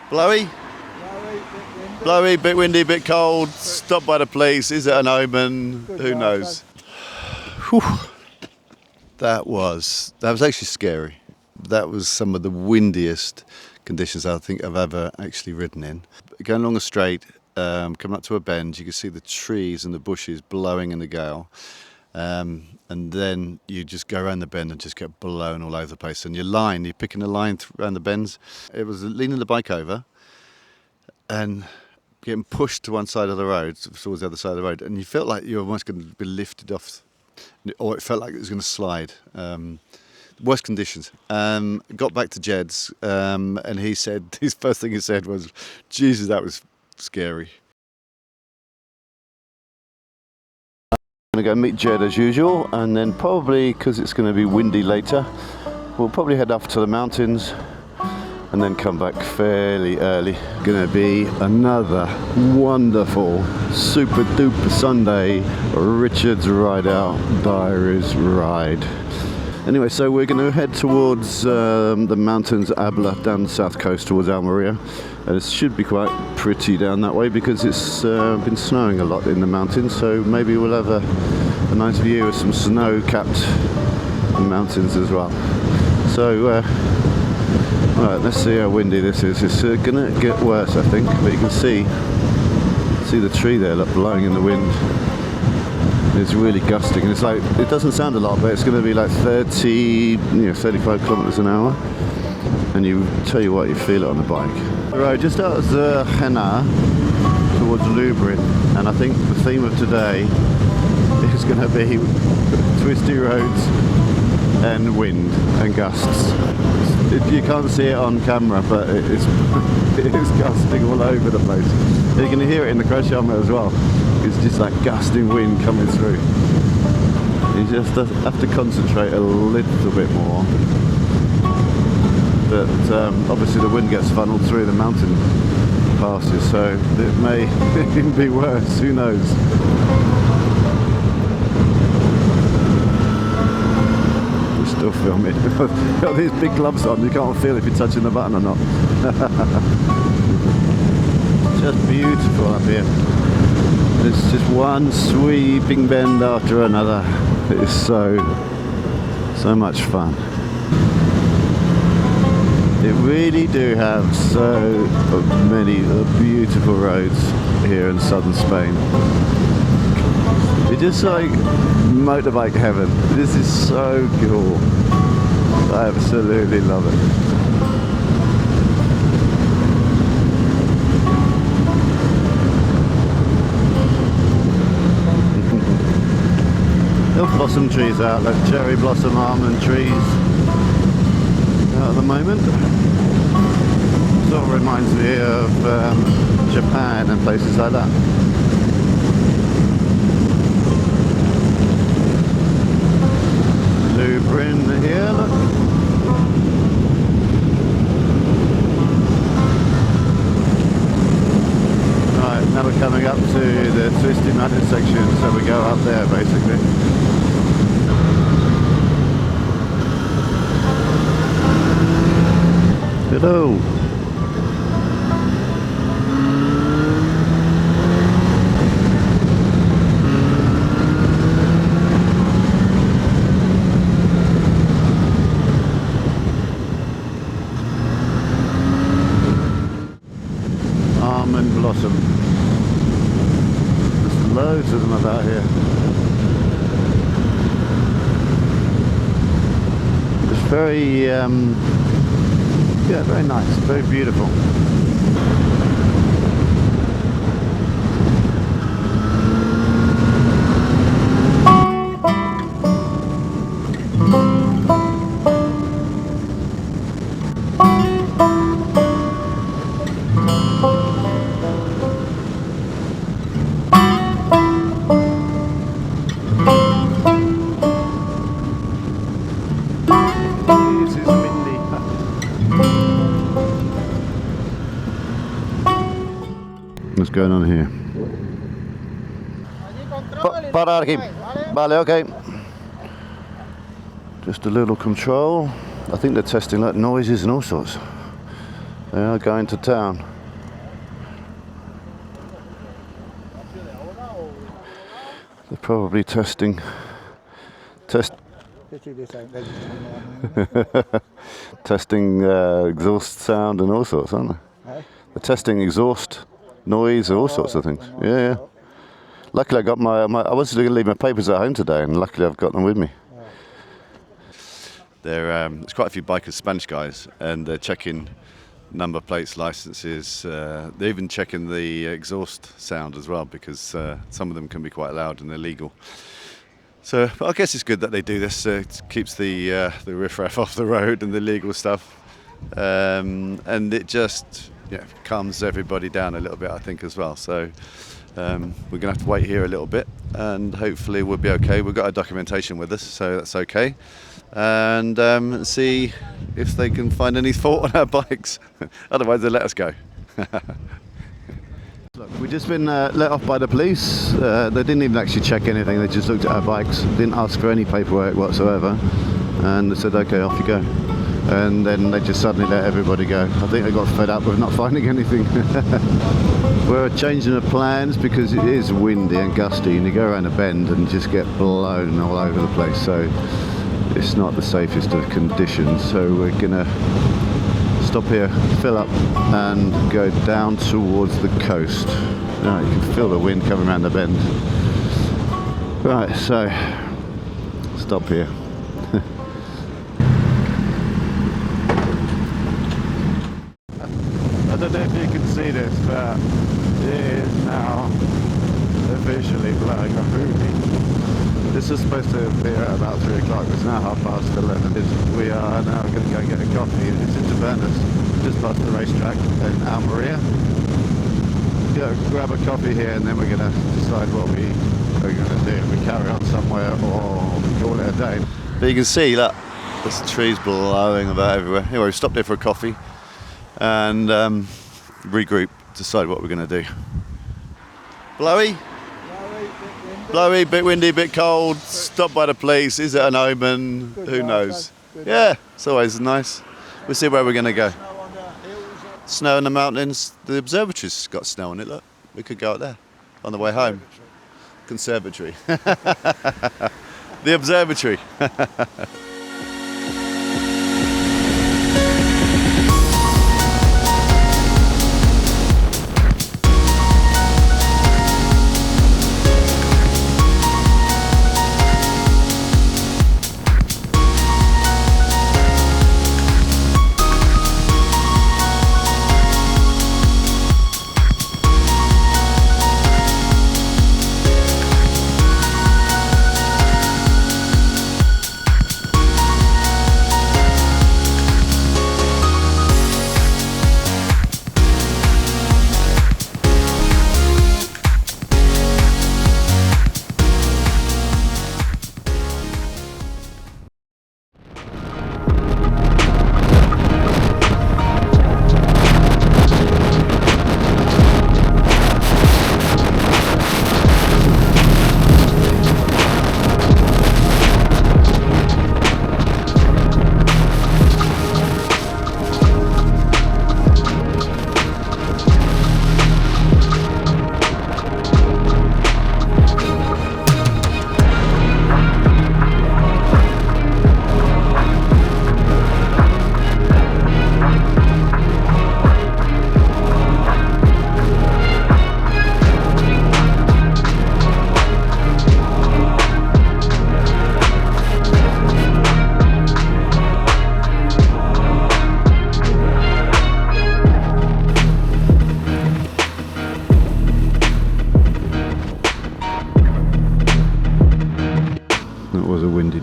Blowy? Blowy, bit windy, bit cold. Stopped by the police. Is it an omen? Who knows? Whew. That was actually scary. That was some of the windiest conditions I think I've ever actually ridden in. Going along a straight, coming up to a bend, you can see the trees and the bushes blowing in the gale. And then you just go around the bend and just get blown all over the place. And you're picking a line around the bends. It was leaning the bike over and getting pushed to one side of the road, towards the other side of the road. And you felt like you were almost going to be lifted off, or it felt like it was going to slide. Worst conditions. Got back to Jed's, and he said, his first thing he said was, Jesus, that was scary. I'm going to go meet Jed as usual, and then probably, because it's going to be windy later, we'll probably head off to the mountains and then come back fairly early. Going to be another wonderful, super duper Sunday Richards Ride Out Diaries ride. Anyway, so we're going to head towards the mountains, Abla, down the south coast towards Almeria. And it should be quite pretty down that way because it's been snowing a lot in the mountains, so maybe we'll have a nice view of some snow-capped mountains as well. So, alright, let's see how windy this is. It's going to get worse, I think, but you can see the tree there, look, blowing in the wind. It's really gusting, and it's like, it doesn't sound a lot, but it's going to be like 35 kilometers an hour. And you tell you what, you feel it on the bike. Right, just out of Henna towards Lubrin, and I think the theme of today is going to be twisty roads and wind and gusts. You can't see it on camera, but it is gusting all over the place. You can hear it in the crash helmet as well. It's just like gusting wind coming through. You just have to concentrate a little bit more. But obviously the wind gets funneled through the mountain passes, so it may even be worse, who knows. We're still filming. You've got these big gloves on, you can't feel if you're touching the button or not. Just beautiful up here. It's just one sweeping bend after another. It is so much fun. It really do have so many beautiful roads here in southern Spain. It's just like motorbike heaven. This is so cool. I absolutely love it. Little blossom trees out, like cherry blossom almond trees at the moment. Sort of reminds me of Japan and places like that. Lubrin here, look. Right, now we're coming up to the Twisty mountain section, so we go up there basically. Hello. Almond blossom. There's loads of them about here. It's very yeah, very nice, very beautiful. What's going on here? Parar aquí. Vale, okay. Just a little control. I think they're testing like noises and all sorts. They are going to town. They're probably testing testing exhaust sound and all sorts, aren't they? They're testing exhaust, noise, all sorts of things. Yeah. Luckily I got my I was going to leave my papers at home today, and luckily I've got them with me. There's quite a few bikers, Spanish guys, and they're checking number plates, licenses. They're even checking the exhaust sound as well, because some of them can be quite loud and illegal. So I guess it's good that they do this. It keeps the riffraff off the road and the illegal stuff, and it just calms everybody down a little bit, I think, as well. So we're going to have to wait here a little bit, and hopefully we'll be okay. We've got our documentation with us, so that's okay. And see if they can find any fault on our bikes. Otherwise they'll let us go. Look, we've just been let off by the police. They didn't even actually check anything. They just looked at our bikes, didn't ask for any paperwork whatsoever, and they said, okay, off you go. And then they just suddenly let everybody go. I think they got fed up with not finding anything. We're changing the plans because it is windy and gusty, and you go around a bend and just get blown all over the place. So it's not the safest of conditions, so we're gonna stop here, fill up, and go down towards the coast. Right, you can feel the wind coming around the bend. Right, so stop here. I don't know if you can see this, but it is now officially blowing a hoopy. This is supposed to be at about 3 o'clock. It's now 11:30. We are now going to go get a coffee. It's in Tavernas, just past the racetrack in Almeria. Go grab a coffee here, and then we're going to decide what we are going to do. If we carry on somewhere or call it a day. But you can see, look, there's trees blowing about everywhere. Anyway, we stopped here for a coffee and regroup, decide what we're going to do. Blowy? Blowy, bit windy, bit cold, stopped by the police. Is it an omen? Who knows? Yeah, it's always nice. We'll see where we're going to go. Snow in the mountains. The observatory's got snow on it, look. We could go out there on the way home. Conservatory. The observatory.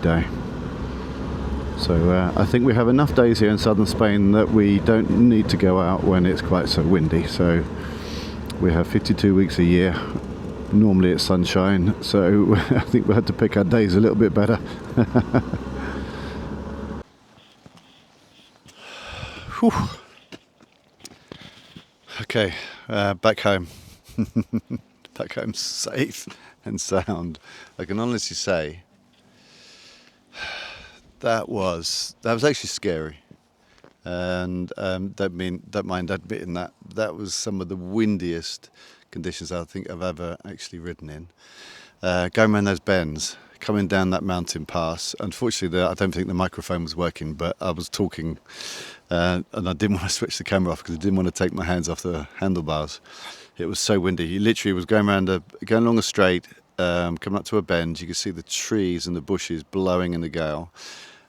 Day. So I think we have enough days here in southern Spain that we don't need to go out when it's quite so windy. So we have 52 weeks a year. Normally it's sunshine, so I think we had to pick our days a little bit better. Whew. Okay, back home. Back home safe and sound. I can honestly say that was actually scary. and don't mind admitting that was some of the windiest conditions I think I've ever actually ridden in. Going around those bends, coming down that mountain pass. Unfortunately, I don't think the microphone was working, but I was talking, and I didn't want to switch the camera off because I didn't want to take my hands off the handlebars. It was so windy. He literally was going along a straight, coming up to a bend. You could see the trees and the bushes blowing in the gale.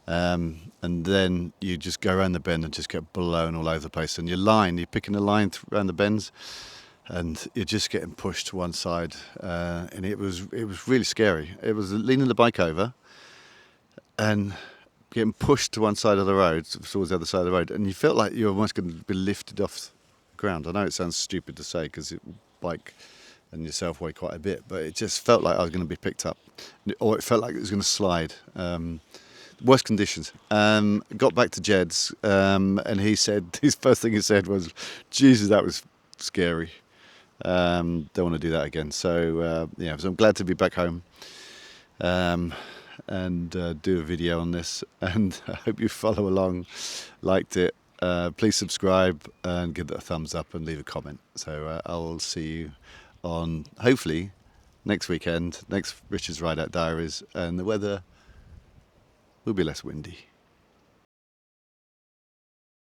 And then you just go around the bend and just get blown all over the place. And you're picking a line around the bends, and you're just getting pushed to one side. And it was really scary. It was leaning the bike over and getting pushed to one side of the road, towards the other side of the road. And you felt like you were almost going to be lifted off the ground. I know it sounds stupid to say because bike and yourself weigh quite a bit, but it just felt like I was going to be picked up, or it felt like it was going to slide. Worst conditions. Got back to Jed's, and his first thing he said was, "Jesus, that was scary. Don't want to do that again." So so I'm glad to be back home, and do a video on this. And I hope you follow along, liked it. Please subscribe and give it a thumbs up and leave a comment. So I'll see you on hopefully next weekend, next Richards Ride Out Diaries, and the weather will be less windy.